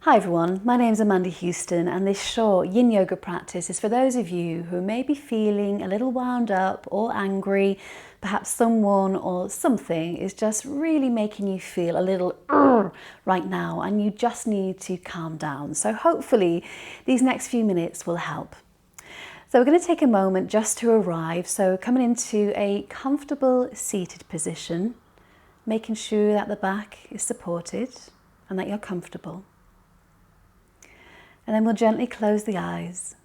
Hi everyone, my name is Amanda Houston and this short yin yoga practice is for those of you who may be feeling a little wound up or angry. Perhaps someone or something is just really making you feel a little right now and you just need to calm down. So hopefully these next few minutes will help. So we're going to take a moment just to arrive. So coming into a comfortable seated position, making sure that the back is supported and that you're comfortable. And then we'll gently close the eyes.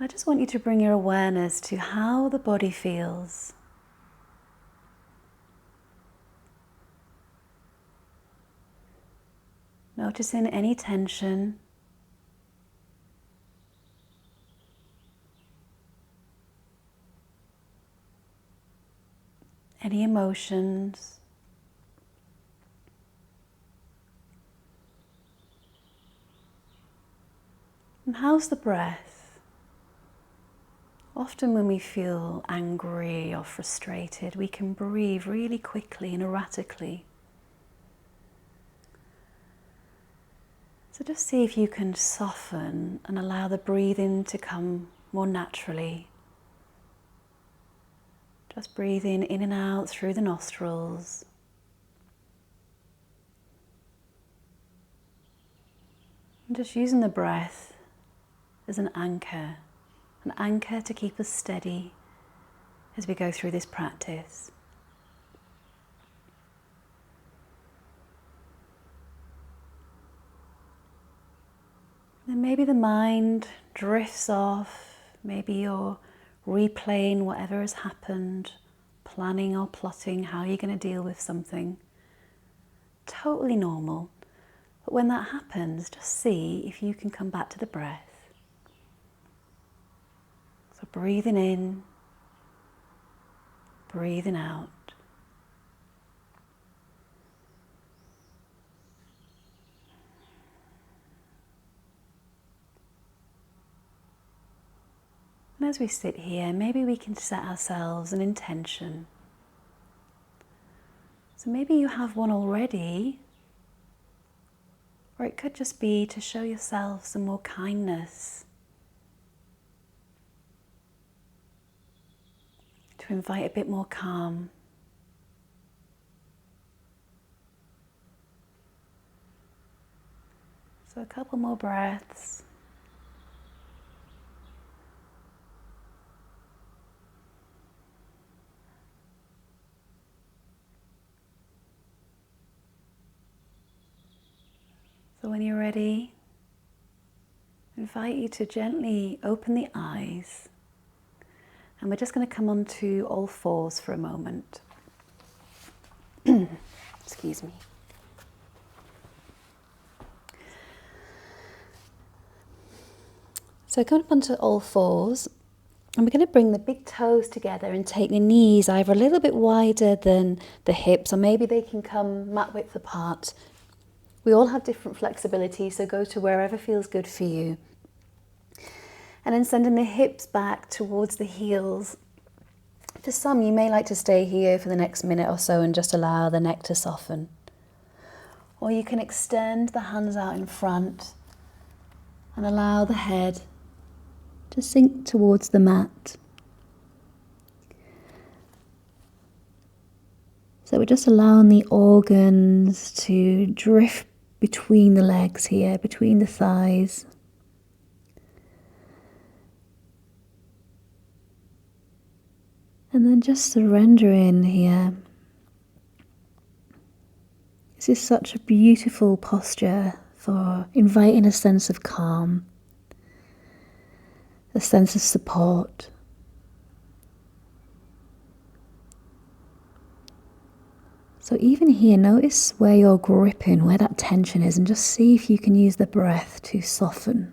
I just want you to bring your awareness to how the body feels. Noticing any tension, any emotions. And how's the breath? Often when we feel angry or frustrated, we can breathe really quickly and erratically. So just see if you can soften and allow the breathing to come more naturally. Just breathing in and out through the nostrils. And just using the breath as an anchor to keep us steady as we go through this practice. Then maybe the mind drifts off, maybe you're replaying whatever has happened, planning or plotting how you're going to deal with something. Totally normal. But when that happens, just see if you can come back to the breath. So breathing in, breathing out. And as we sit here, maybe we can set ourselves an intention. So maybe you have one already, or it could just be to show yourself some more kindness, to invite a bit more calm. So a couple more breaths. So when you're ready, I invite you to gently open the eyes. And we're just going to come onto all fours for a moment. Excuse me. So come up onto all fours, and we're going to bring the big toes together and take the knees either a little bit wider than the hips, or maybe they can come mat width apart. We all have different flexibility, so go to wherever feels good for you. And then sending the hips back towards the heels. For some, you may like to stay here for the next minute or so and just allow the neck to soften. Or you can extend the hands out in front and allow the head to sink towards the mat. So we're just allowing the organs to drift between the legs here, between the thighs. And then just surrendering here. This is such a beautiful posture for inviting a sense of calm, a sense of support. So even here, notice where you're gripping, where that tension is, and just see if you can use the breath to soften.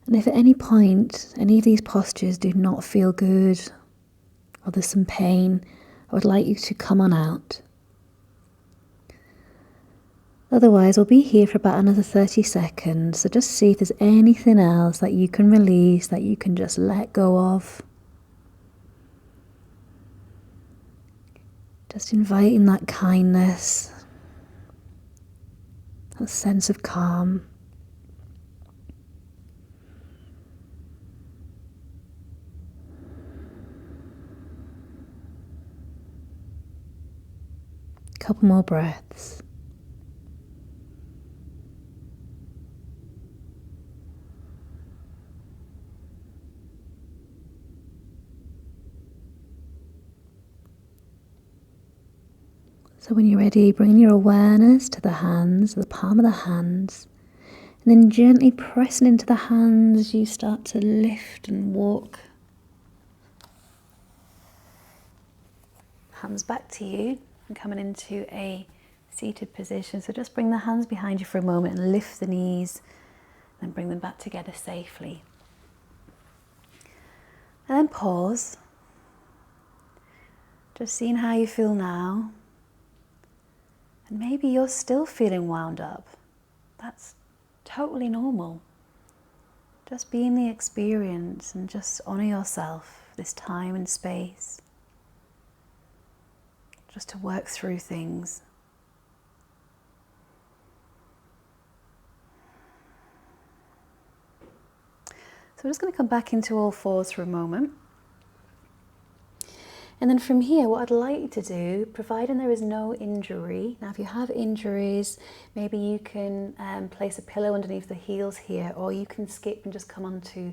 And if at any point any of these postures do not feel good, or there's some pain, I would like you to come on out. Otherwise, we'll be here for about another 30 seconds. So just see if there's anything else that you can release, that you can just let go of. Just inviting that kindness, that sense of calm. Couple more breaths. So when you're ready, bring your awareness to the hands, the palm of the hands, and then gently pressing into the hands, you start to lift and walk. Hands back to you and coming into a seated position. So just bring the hands behind you for a moment and lift the knees, then bring them back together safely. And then pause. Just seeing how you feel now. And maybe you're still feeling wound up. That's totally normal. Just be in the experience and just honor yourself, this time and space, just to work through things. So we're just going to come back into all fours for a moment. And then from here, what I'd like you to do, providing there is no injury, now if you have injuries, maybe you can place a pillow underneath the heels here, or you can skip and just come onto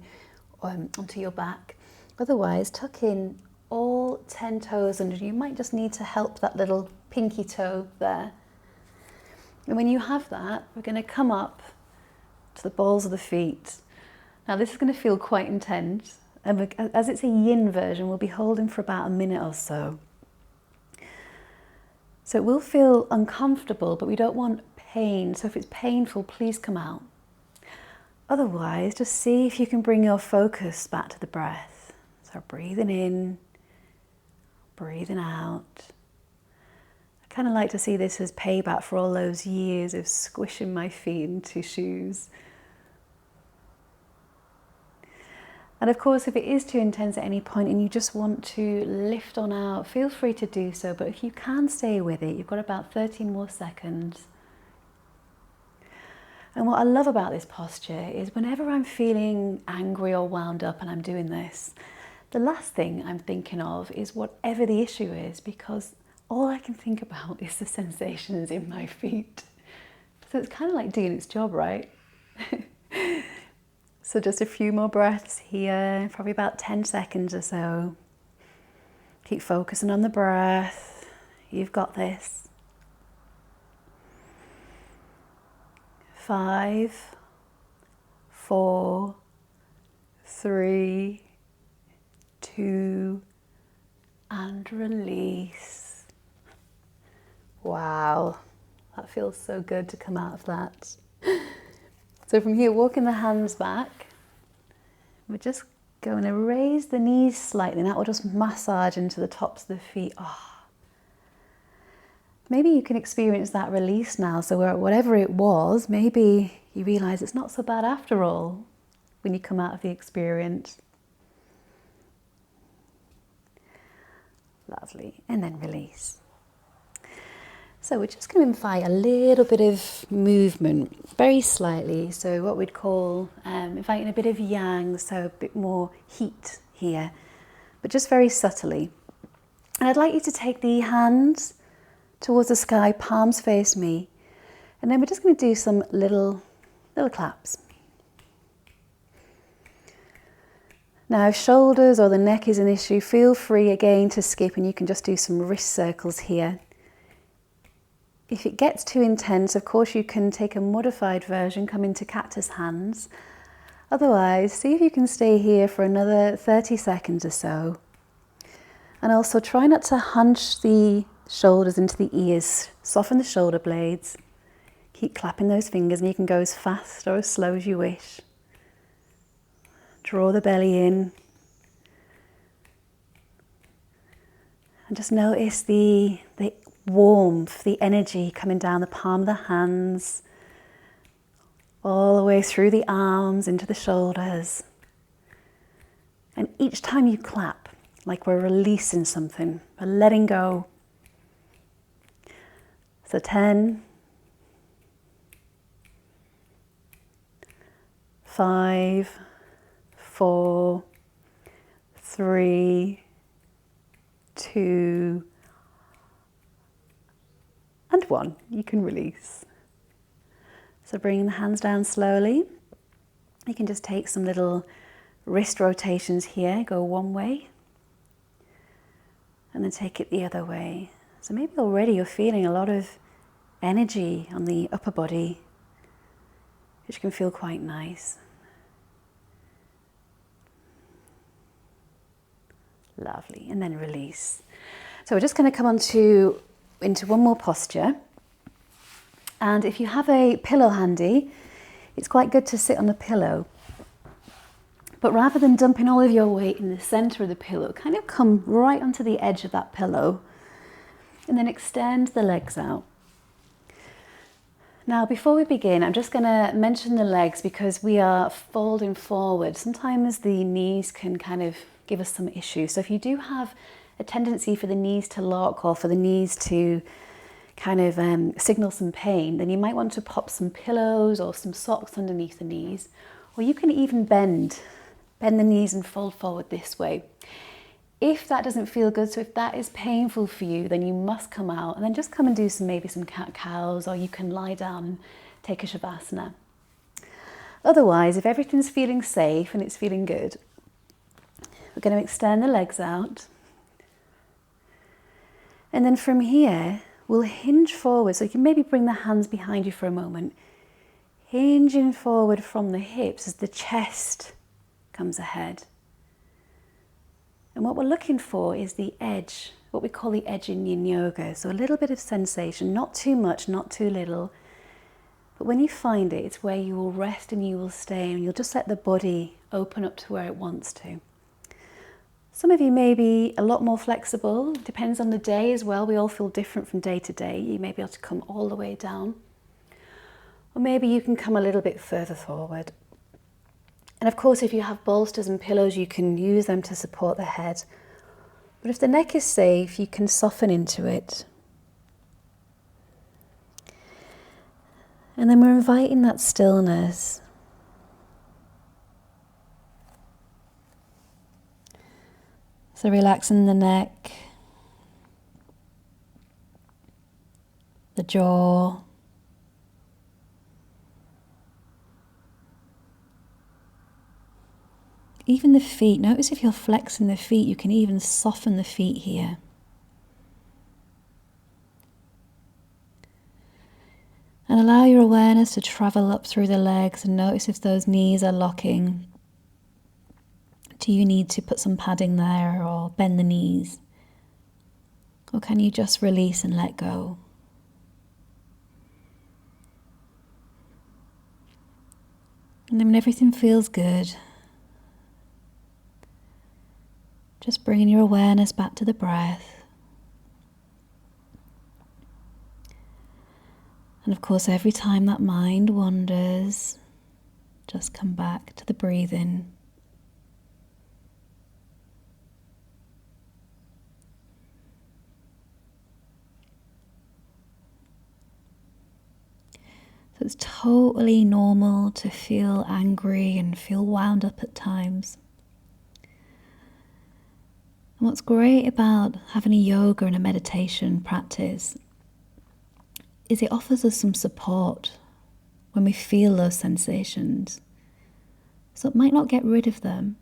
your back. Otherwise, tuck in all 10 toes under. You might just need to help that little pinky toe there. And when you have that, we're going to come up to the balls of the feet. Now this is going to feel quite intense. And as it's a yin version, we'll be holding for about a minute or so. So it will feel uncomfortable, but we don't want pain. So if it's painful, please come out. Otherwise, just see if you can bring your focus back to the breath. So breathing in, breathing out. I kind of like to see this as payback for all those years of squishing my feet into shoes. And of course, if it is too intense at any point and you just want to lift on out, feel free to do so. But if you can stay with it, you've got about 13 more seconds. And what I love about this posture is whenever I'm feeling angry or wound up and I'm doing this, the last thing I'm thinking of is whatever the issue is, because all I can think about is the sensations in my feet. So it's kind of like doing its job, right? So just a few more breaths here, probably about 10 seconds or so. Keep focusing on the breath. You've got this. 5, 4, 3, 2, and release. Wow, that feels so good to come out of that. So from here, walking the hands back, we're just going to raise the knees slightly, and that will just massage into the tops of the feet. Oh. Maybe you can experience that release now, so whatever it was, maybe you realise it's not so bad after all when you come out of the experience. Lovely, and then release. So we're just going to invite a little bit of movement, very slightly. So what we'd call inviting a bit of yang, so a bit more heat here, but just very subtly. And I'd like you to take the hands towards the sky, palms face me. And then we're just going to do some little claps. Now, if shoulders or the neck is an issue, feel free again to skip, and you can just do some wrist circles here. If it gets too intense, of course, you can take a modified version, come into cactus hands. Otherwise, see if you can stay here for another 30 seconds or so. And also try not to hunch the shoulders into the ears. Soften the shoulder blades. Keep clapping those fingers, and you can go as fast or as slow as you wish. Draw the belly in. And just notice the warmth, the energy coming down the palm of the hands, all the way through the arms, into the shoulders. And each time you clap, like we're releasing something, we're letting go. So 10, 5, 4, 3, 2, and 1. You can release. So bringing the hands down slowly. You can just take some little wrist rotations here. Go one way and then take it the other way. So maybe already you're feeling a lot of energy on the upper body, which can feel quite nice. Lovely. And then release. So we're just going to come into one more posture. And if you have a pillow handy, it's quite good to sit on a pillow. But rather than dumping all of your weight in the center of the pillow, kind of come right onto the edge of that pillow and then extend the legs out. Now, before we begin, I'm just going to mention the legs because we are folding forward. Sometimes the knees can kind of give us some issues. So if you do have a tendency for the knees to lock or for the knees to kind of signal some pain, then you might want to pop some pillows or some socks underneath the knees, or you can even bend the knees and fold forward this way. If that doesn't feel good, so if that is painful for you, then you must come out and then just come and do maybe some cat-cows, or you can lie down and take a shavasana. Otherwise, if everything's feeling safe and it's feeling good, we're going to extend the legs out. And then from here, we'll hinge forward. So you can maybe bring the hands behind you for a moment. Hinging forward from the hips as the chest comes ahead. And what we're looking for is the edge, what we call the edge in yin yoga. So a little bit of sensation, not too much, not too little. But when you find it, it's where you will rest and you will stay, and you'll just let the body open up to where it wants to. Some of you may be a lot more flexible, depends on the day as well. We all feel different from day to day. You may be able to come all the way down. Or maybe you can come a little bit further forward. And of course, if you have bolsters and pillows, you can use them to support the head. But if the neck is safe, you can soften into it. And then we're inviting that stillness. So relaxing the neck, the jaw, even the feet. Notice if you're flexing the feet, you can even soften the feet here. And allow your awareness to travel up through the legs and notice if those knees are locking. Do you need to put some padding there or bend the knees? Or can you just release and let go? And then when everything feels good, just bringing your awareness back to the breath. And of course, every time that mind wanders, just come back to the breathing. So it's totally normal to feel angry and feel wound up at times. And what's great about having a yoga and a meditation practice is it offers us some support when we feel those sensations. So it might not get rid of them,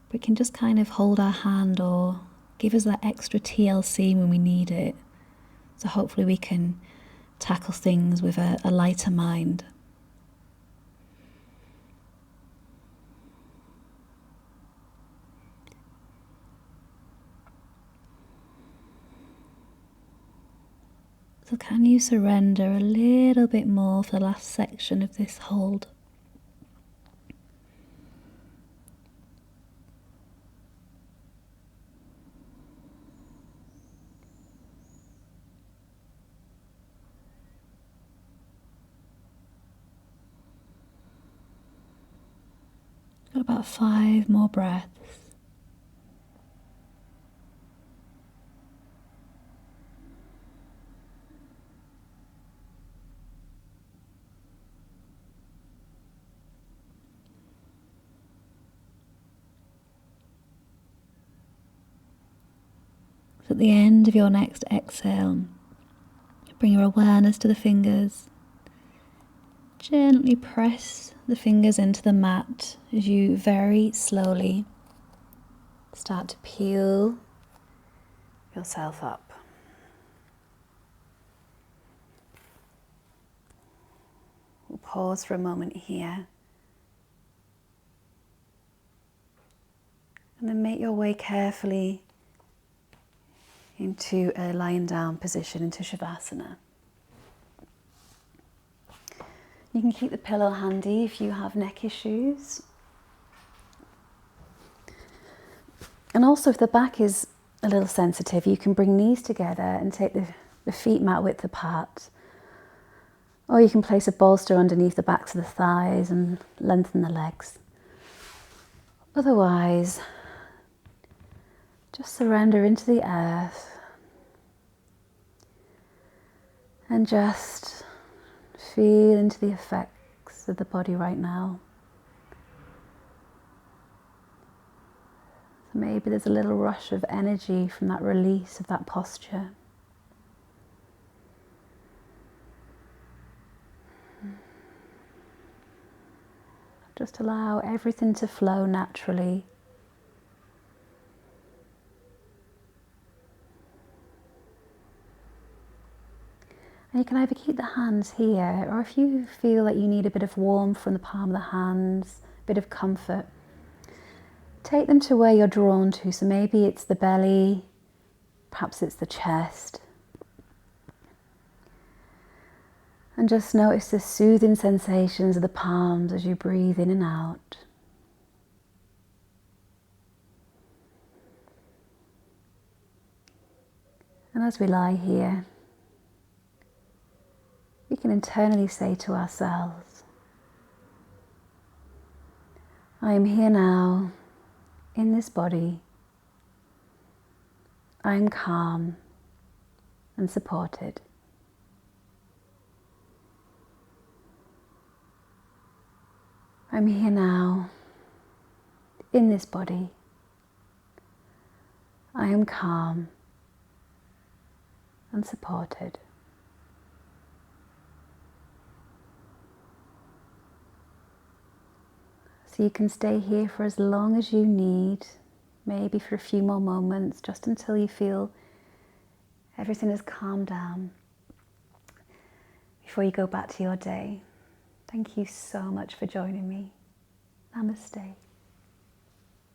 but it can just kind of hold our hand or give us that extra TLC when we need it. So hopefully we can tackle things with a lighter mind. So can you surrender a little bit more for the last section of this hold? about 5 more breaths. So at the end of your next exhale, bring your awareness to the fingers. Gently press the fingers into the mat as you very slowly start to peel yourself up. We'll pause for a moment here. And then make your way carefully into a lying down position, into Shavasana. You can keep the pillow handy if you have neck issues. And also if the back is a little sensitive, you can bring knees together and take the feet mat width apart. Or you can place a bolster underneath the backs of the thighs and lengthen the legs. Otherwise, just surrender into the earth and just feel into the effects of the body right now. So maybe there's a little rush of energy from that release of that posture. Just allow everything to flow naturally. And you can either keep the hands here, or if you feel that you need a bit of warmth from the palm of the hands, a bit of comfort, take them to where you're drawn to. So maybe it's the belly, perhaps it's the chest. And just notice the soothing sensations of the palms as you breathe in and out. And as we lie here, we can internally say to ourselves, I am here now in this body. I am calm and supported. I'm here now in this body. I am calm and supported. So you can stay here for as long as you need, maybe for a few more moments, just until you feel everything has calmed down before you go back to your day. Thank you so much for joining me. Namaste.